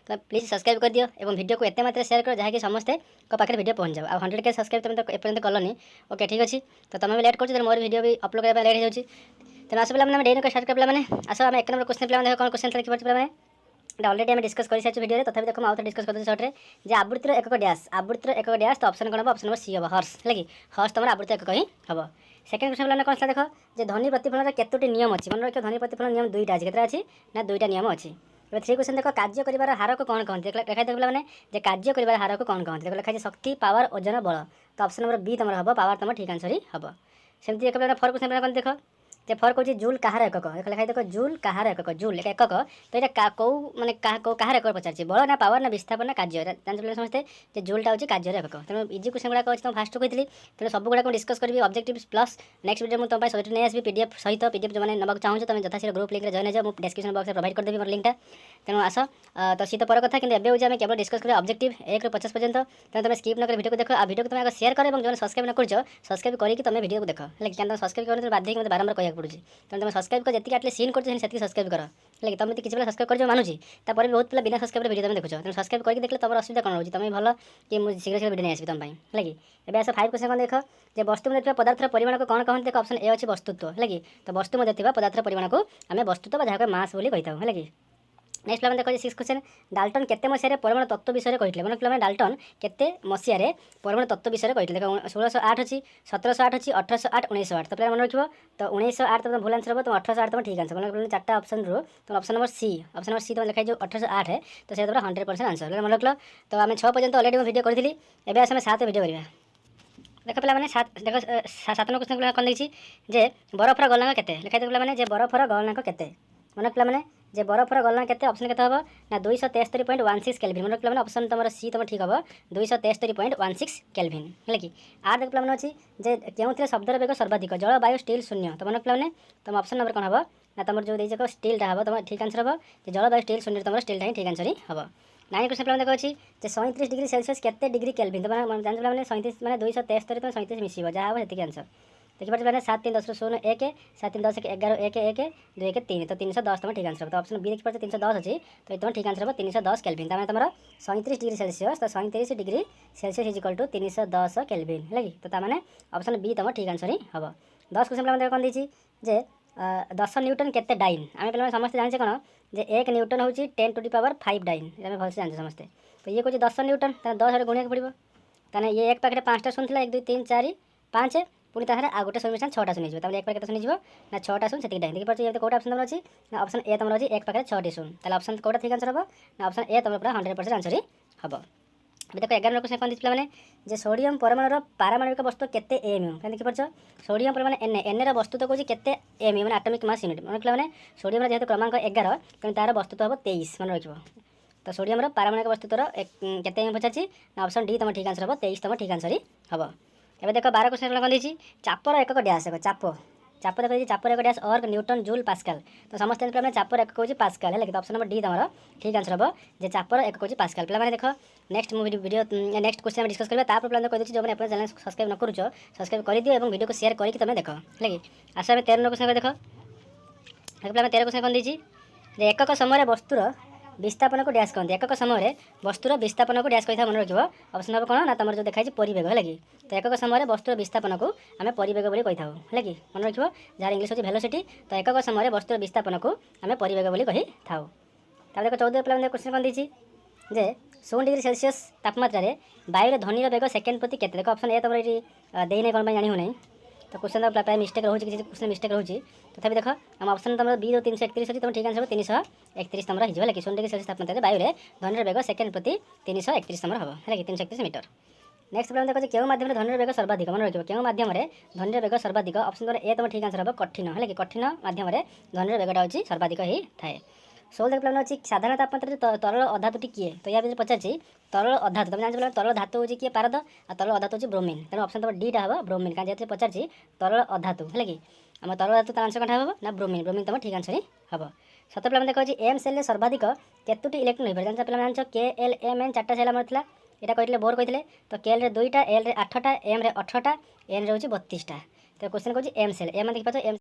तो please subscribe कर दियो एवं वीडियो को एते मात्रा शेयर करो जहाँकि समस्ते पाखे वीडियो पहुँच जाओ। 100K सब्सक्राइब तुम तो एपर्यंत कलनी। ओके ठीक अच्छे तो तुम भी लेट कर मोर वीडियो भी अपलोड करने लेट हो तेना आस पे डेन को स्टार्ट कर पे आस आम 1 नंबर क्वेश्चन पे देख कौन क्वेश्चन लिखिपार पे ऑलरेडी आम डिस्कस कर सारी वीडियो तथा देखो आउट डिस्कस कर सर्टे जे आवृत्तिर एकक डैश तो ऑप्शन कौन हम ऑप्शन नंबर सी हम हर्ष है कि हर्ष तुम आवृत्ति एकक ही हम। सेकेंड क्वेश्चन पे कौन देख जे ध्वनि प्रतिफलन केतोटी नियम अच्छी मन रखिए ध्वनि प्रतिफलन नियम दुईटा अच्छी केतटा अच्छी ना दुईटा नियम अच्छी। थ्री क्वेश्चन देख कार्य कर हार को कौन कहते लिखाई देख पे कार्य कर हार को कौन कहते लिखाई शक्ति पावर ओजन बल तो ऑप्शन नंबर बी तुम हम पावर तुम ठीक आंसर ही हम। सेमती एक फोर क्वेश्चन कौन देख जे फर कौन जूल कहार एकक लिखाई देख जूल कहार एकक जूल एकक तो यहाँ कौ मैंने कहार एकक पचार बल ना पावर ना विस्थापन ना कार्य जानते समस्ते जे जूलटा हूँ कार्य एकक तेणु इजी क्वेश्चन गुड़ाक अच्छी तुम फास्ट कहती तेणु सब गुड़ाक डिस्कस करी ऑब्जेक्टिव प्लस नेक्स्ट वीडियो मुझे तुम सहित नहीं आसबि पीडीएफ सहित पीडीएफ जो मैंने नवाक चाहूँ तुम यथाशीघ्र ग्रुप लिंक जॉइन हो डिस्क्रिप्शन बॉक्स में प्रोवाइड करदेवी मोर लिंकटा तेणु आस तो सी तो पर कथा कि एवं केवल डिस्कस करें ऑब्जेक्टिव 1 ରୁ 50 पर्यंत तेणु तुम स्किप नक वीडियो को देख आ वीडियो को तुम शेयर कर जो सब्सक्राइब न कर सब्सक्राइब करके तुम वीडियो को देख है क्या सब्सक्राइब कर बाध्य मतलब बारंबार कहना पड़े तेणु तुम सब्सक्राइब कर जी आटले सीन कर सब्सक्राइब कर है तुम किसी पे सब्सक्राइब कर मानुची तापर भी बहुत पिला बिना सब्सक्राइब वीडियो तुम देखो तेणु सब्सक्राइब करके देखले तुम असुविधा कौन होगी तुम भल कि मुझे शीघ्र शीघ्र वीडियो नहीं आसबि तुम है कि एवं आस 5 क्वेश्चन देख जे वस्तु में पदार्थ परिमाण को कौन कहते ऑप्शन ए अच्छी वस्तुत्व है कि तो वस्तु में पदार्थ परिमाण को आम वस्तुत्व जहाँ मास बोली कही है कि। नेक्स्ट पे देखो 6 क्वेश्चन डाल्टन केते मसीह परमाणु तत्व विषय कहते मन पे डाल्टन केते मसीह परमाणु तत्व विषय कहते देख 1608 अच्छी 1708 अच्छी 1808 1908 तो पे मन रखिए तो 1908 तुम भूल आंसर हम तुम 1808 तुम ठीक आंसर मन 4टा ऑप्शन रू तुम ऑप्शन नंबर सी तुम लिखाई जो 1808 है तो से 100% आंसर मन रख लो। तो आम 6 पर्यंत अलरेडी वीडियो करी एवं आस 7 वीडियो करवा देख पे देख 7 क्वेश्चन कौन देखिए जे बरफर गलनांक केते लिखाई देख पे बरफर गलनांक केते मन पे जे बरफर गलनांक केते ऑप्शन केते हम ना 273.16 केल्विन मन पे ऑप्शन तुम सी तुम ठीक हम 273.16 केल्विन है कि। आर देख पे अच्छी जे क्यों शब्दर वेग सर्वाधिक जल वायु स्टील शून्य तो मन पे तुम ऑप्शन नंबर कौन हम ना तुम जो देख स्टीलटा हम तुम ठीक आंसर हम जल वायु स्टील शून्य तुम स्टीलटा ही ठीक आंसर ही हम। 9 क्वेश्चन पे देख अच्छी 37 डिग्री सेल्सियस केते डिग्री केल्विन तो जानते मैंने 37 मैंने 273 तुम 37 मिसिव जहाँ हम से आंसर देखिए मैंने 7 3 10 0 1 7 3 10 11 1 1 2 1 3 तो 310 तुम ठीक आंसर तो ऑप्शन बी देखिए 310 अच्छी तो तुम ठीक आंसर हम 310 केल्विन तमें तुम 37 डिग्री सेल्सियस तो 37 degree Celsius is equal to 310 Kelvin है कि तो मैंने ऑप्शन बी तुम ठीक आंसर ही हम। 10 क्वेश्चन पे कौन देखिए जे 10 न्यूटन केते डाइन आम पे समस्त जाने कौन जे 1 न्यूटन हूँ 10 टू दी पावर 5 डाइन आम भलसे जाने समस्ते तो ये कहे 10 न्यूटन 10 गुणिया पड़ो ताने ये एक पाखे 5टा शून 1 2 3 4 5 पुणी ताहले आ गोटे शून्य मिसान 6टा शून्य हो एक पाखे शून्य ना 6टा शून्य से डाइन देखिए कौट ऑप्शन तुम अच्छी ना ऑप्शन ए तुम अच्छी एक पाखे 6टी शून्य ताहले ऑप्शन कौटा ठीक आंसर हम ना ऑप्शन ए तुम पूरा 100% आंसर ही हम। देखो 11 क्वेश्चन कौन देखिए मैंने जे सोडियम परमाणुर पारमाणविक वस्तु केते एमयू क्या देखिए सोडियम परमाणु एन एर वस्तु तो कौन केते एमयू मैंने एटॉमिक मास यूनिट मन पे सोडियम जेहतु क्रमांक 11 तेणु तार वस्तु तो हम 23 मन रखिए तो सोडियम पारमाणविक वस्तुत्वर केते एम पचार ना ऑप्शन डी तुम ठीक आंसर हम 23 तुम ठीक आंसर ही हम। एवं देख 12 क्वेश्चन कौन देखिए चापर एकक डैश चाप देख चापर एक डैश अर्ग न्यूटन जूल पास्कल तो समस्त पे चापर एक कौन पास्कल है तो ऑप्शन नंबर डी तुम ठीक आंसर हम जे चापर एक कौन पास्कल पे देख next video next question discuss करवा तापर पे कही जो चैनल सब्सक्राइब न करूँ सब्सक्राइब कर दियो और वीडियो को शेयर करके तुम देख है कि। आस 13 क्वेश्चन देख 13 क्वेश्चन कौन देखिए एकक समय वस्तुर विस्थापन को डैश कहते एकक समय वस्तुर विस्थापन को डैश कही मन रखिए ऑप्शन हम कौन ना तुम जो देखाई परिवेग है कि तो एकक समय वस्तुर विस्थापन को आम परिवेग बोली कही था है कि मन रखिए जहाँ इंग्लिश होची वेलोसिटी तो एकक समय वस्तुर विस्थापन को आम परिवेग बोली कही था। देखो 14 पे क्वेश्चन कौन देखिए जे 16 डिग्री सेल्सियस तापमात्रा वायु ध्वनि वेग सेकेंड प्रति केते देखो ऑप्शन ए तुम ये देने कौन जानी हो तो क्वेश्चन प्राय मिस्टेक रोचे किसी क्वेश्चन मिस्टेक रोचे तथापि देख हम ऑप्शन तुम बी 331 अच्छी तुम ठीक आंसर 331 तुम हो कि 16 डिग्री सेल्सियस तापमात्रा वायु ध्वनि वेग सेकेंड प्रति 331 तुम हम है कि 331 मीटर। नेक्स्ट पे देखो क्यों माध्यम ध्वनि वेग सर्वाधिक मन रखिए क्यों माध्यम ध्वनि वेग सर्वाधिक ऑप्शन तुम ए तुम ठीक आंसर हम कठिन है कि कठिन माध्यम ध्वनि वेगटा हूँ सर्वाधिक ही थाए। 16 देख पे अच्छी साधारण तापमात्रा तरल अधातुटी किए तो या पचार तरल अधातु तुम जानते तरल धातु हूँ किए पारद आ तरल अधातु हूँ ब्रोमीन तेणु ऑप्शन तुम डीटा हम ब्रोमीन कहीं जेहतु पचार तरल अधातु है कि आम तरल धातु तार आंसर कौन हम ना ब्रोमीन ब्रोमीन तुम ठीक आंसर ही हम। 17 पे देखो एम सेल सर्वाधिक केतोटी इलेक्ट्रॉन हो पारे जानते पे जान के एल एम एन 4टा सेल आम था यहाँ कहते बोर कहते तो के एल 2टा एल 8टा एम 18टा एन 32टा तो क्वेश्चन कौन एम सेल एम देखिए एम